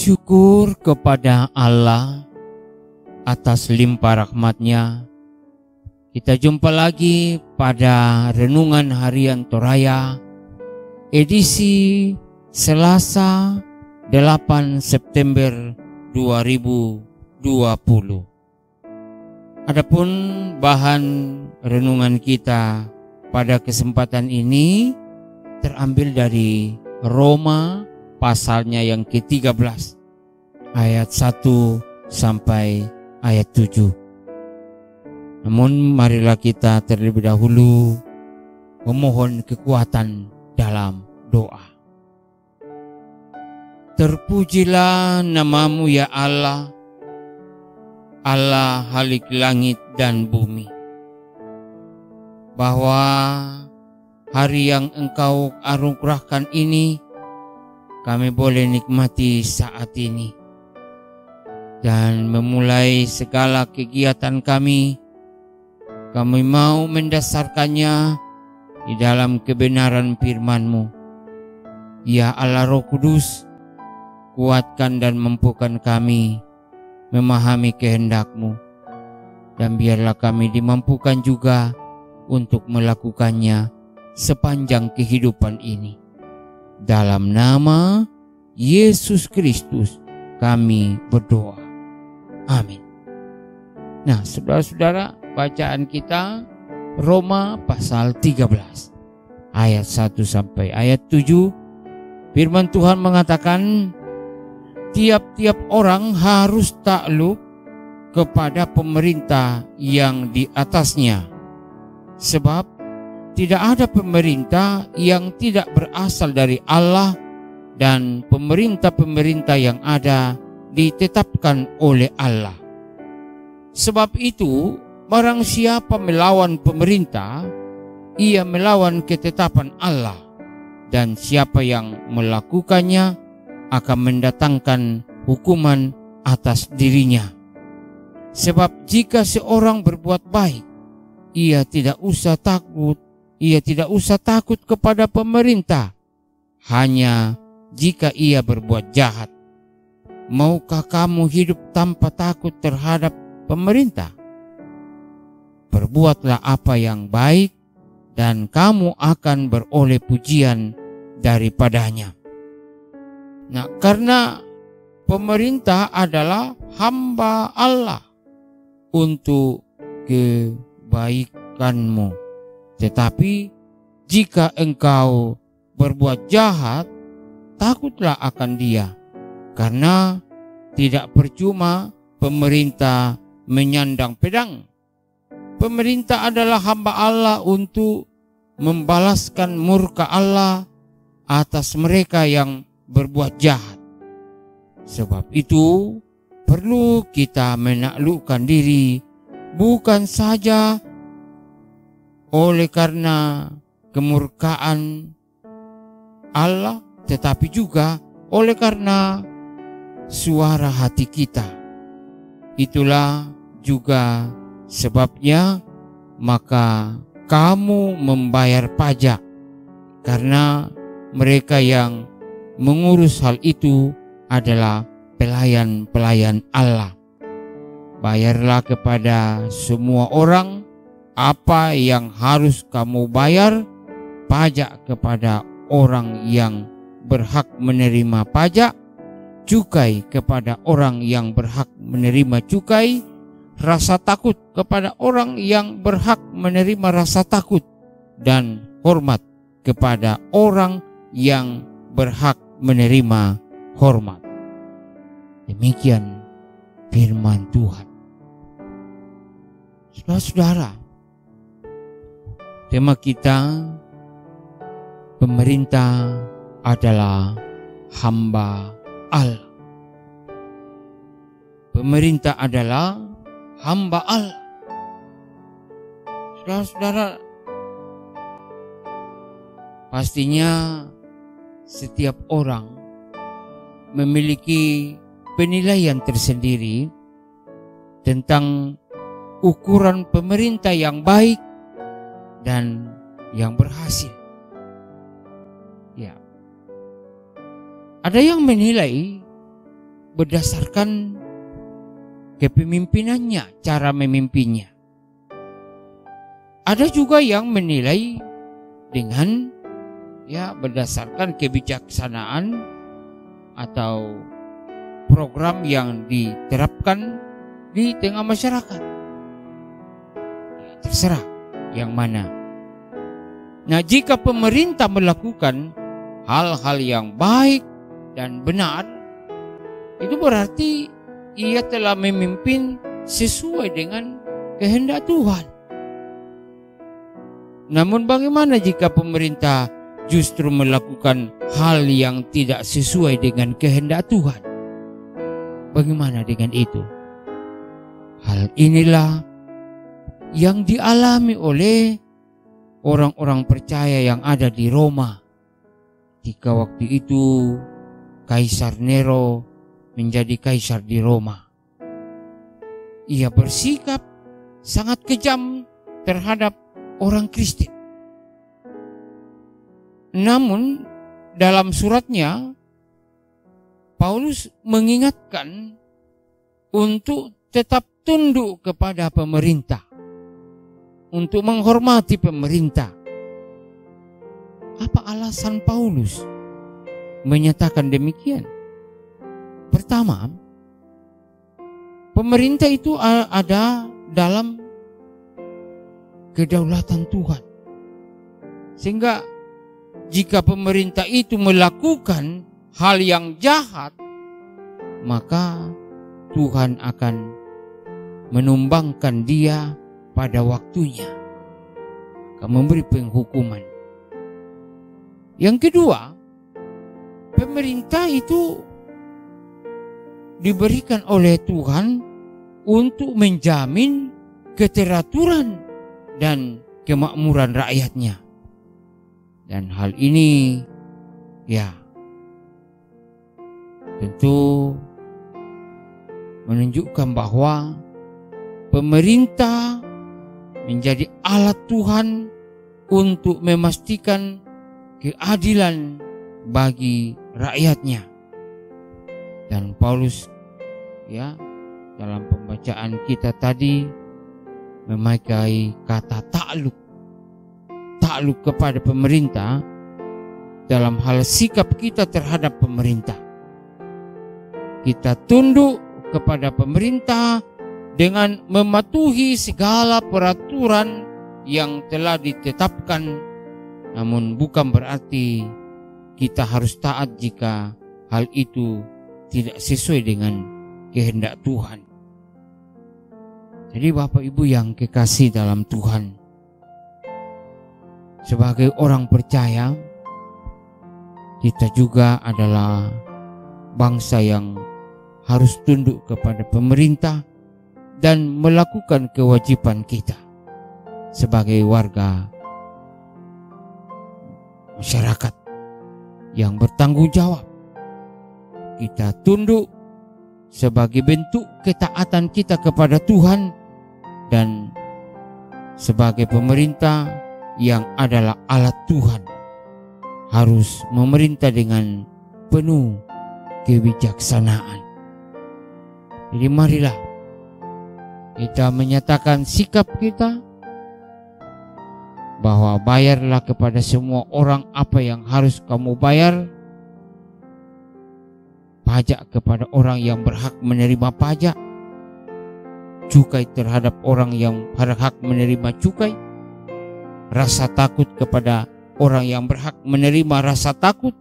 Syukur kepada Allah atas limpah rahmat-Nya. Kita jumpa lagi pada Renungan Harian Toraya edisi Selasa 8 September 2020. Adapun bahan renungan kita pada kesempatan ini terambil dari Roma pasalnya yang ke-13 ayat 1 sampai ayat 7. Namun marilah kita terlebih dahulu memohon kekuatan dalam doa. Terpujilah nama-Mu ya Allah, Allah Halik langit dan bumi, bahwa hari yang Engkau anugerahkan ini kami boleh nikmati saat ini, dan memulai segala kegiatan kami mau mendasarkannya di dalam kebenaran firman-Mu. Ya Allah Roh Kudus, kuatkan dan mampukan kami memahami kehendak-Mu, dan biarlah kami dimampukan juga untuk melakukannya sepanjang kehidupan ini. Dalam nama Yesus Kristus kami berdoa. Amin. Nah, saudara-saudara, bacaan kita Roma pasal 13 ayat 1 sampai ayat 7. Firman Tuhan mengatakan, tiap-tiap orang harus takluk kepada pemerintah yang di atasnya, sebab tidak ada pemerintah yang tidak berasal dari Allah, dan pemerintah-pemerintah yang ada ditetapkan oleh Allah. Sebab itu, barang siapa melawan pemerintah, ia melawan ketetapan Allah, dan siapa yang melakukannya akan mendatangkan hukuman atas dirinya. Sebab jika seorang berbuat baik, ia tidak usah takut kepada pemerintah, hanya jika ia berbuat jahat. Maukah kamu hidup tanpa takut terhadap pemerintah? Berbuatlah apa yang baik, dan kamu akan beroleh pujian daripadanya. Nah, karena pemerintah adalah hamba Allah untuk kebaikanmu. Tetapi jika engkau berbuat jahat, takutlah akan dia, karena tidak percuma pemerintah menyandang pedang. Pemerintah adalah hamba Allah untuk membalaskan murka Allah atas mereka yang berbuat jahat. Sebab itu perlu kita menaklukkan diri, bukan saja oleh karena kemurkaan Allah, tetapi juga oleh karena suara hati kita. Itulah juga sebabnya maka kamu membayar pajak, karena mereka yang mengurus hal itu adalah pelayan-pelayan Allah. Bayarlah kepada semua orang apa yang harus kamu bayar, pajak kepada orang yang berhak menerima pajak, cukai kepada orang yang berhak menerima cukai, rasa takut kepada orang yang berhak menerima rasa takut, dan hormat kepada orang yang berhak menerima hormat. Demikian firman Tuhan. Saudara-saudara, tema kita, pemerintah adalah hamba Allah. Pemerintah adalah hamba Allah. Saudara-saudara, pastinya setiap orang memiliki penilaian tersendiri tentang ukuran pemerintah yang baik dan yang berhasil. Ya. Ada yang menilai berdasarkan kepemimpinannya, cara memimpinnya. Ada juga yang menilai dengan berdasarkan kebijaksanaan atau program yang diterapkan di tengah masyarakat. Terserah yang mana. Nah, jika pemerintah melakukan hal-hal yang baik dan benar, itu berarti ia telah memimpin sesuai dengan kehendak Tuhan. Namun bagaimana jika pemerintah justru melakukan hal yang tidak sesuai dengan kehendak Tuhan? Bagaimana dengan itu? Hal inilah yang dialami oleh orang-orang percaya yang ada di Roma. Ketika waktu itu Kaisar Nero menjadi kaisar di Roma. Ia bersikap sangat kejam terhadap orang Kristen. Namun dalam suratnya Paulus mengingatkan untuk tetap tunduk kepada pemerintah, untuk menghormati pemerintah. Apa alasan Paulus menyatakan demikian? Pertama, pemerintah itu ada dalam kedaulatan Tuhan. Sehingga jika pemerintah itu melakukan hal yang jahat, maka Tuhan akan menumbangkan dia pada waktunya, akan memberi penghukuman. Yang kedua, pemerintah itu diberikan oleh Tuhan untuk menjamin keteraturan dan kemakmuran rakyatnya. Dan hal ini tentu menunjukkan bahwa pemerintah menjadi alat Tuhan untuk memastikan keadilan bagi rakyatnya. Dan Paulus dalam pembacaan kita tadi memakai kata takluk kepada pemerintah dalam hal sikap kita terhadap pemerintah. Kita tunduk kepada pemerintah dengan mematuhi segala peraturan yang telah ditetapkan, namun bukan berarti kita harus taat jika hal itu tidak sesuai dengan kehendak Tuhan. Jadi Bapak Ibu yang kekasih dalam Tuhan, sebagai orang percaya, kita juga adalah bangsa yang harus tunduk kepada pemerintah dan melakukan kewajiban kita sebagai warga masyarakat yang bertanggung jawab. Kita tunduk sebagai bentuk ketaatan kita kepada Tuhan, dan sebagai pemerintah yang adalah alat Tuhan harus memerintah dengan penuh kebijaksanaan. Jadi marilah kita menyatakan sikap kita bahwa bayarlah kepada semua orang apa yang harus kamu bayar. Pajak kepada orang yang berhak menerima pajak, cukai terhadap orang yang berhak menerima cukai, rasa takut kepada orang yang berhak menerima rasa takut,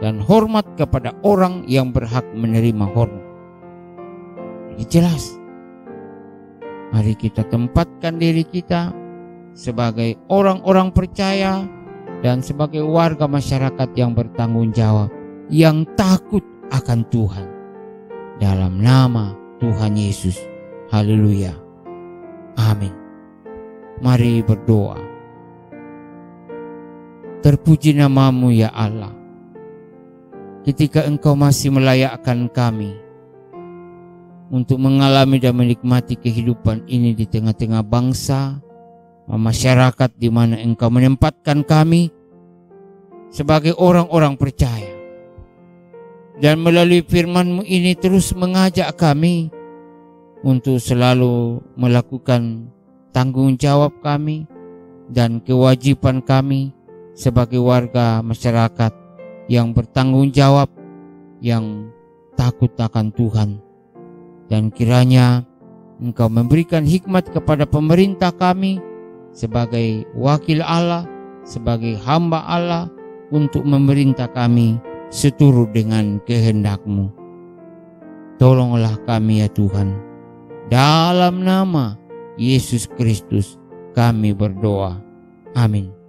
dan hormat kepada orang yang berhak menerima hormat. Jadi jelas, mari kita tempatkan diri kita sebagai orang-orang percaya dan sebagai warga masyarakat yang bertanggung jawab, yang takut akan Tuhan. Dalam nama Tuhan Yesus. Haleluya. Amin. Mari berdoa. Terpuji namamu ya Allah, ketika Engkau masih melayakkan kami untuk mengalami dan menikmati kehidupan ini di tengah-tengah bangsa, masyarakat di mana Engkau menempatkan kami sebagai orang-orang percaya. Dan melalui firman-Mu ini terus mengajak kami untuk selalu melakukan tanggung jawab kami dan kewajiban kami sebagai warga masyarakat yang bertanggung jawab, yang takut akan Tuhan. Dan kiranya Engkau memberikan hikmat kepada pemerintah kami sebagai wakil Allah, sebagai hamba Allah, untuk memerintah kami seturut dengan kehendak-Mu. Tolonglah kami ya Tuhan. Dalam nama Yesus Kristus kami berdoa. Amin.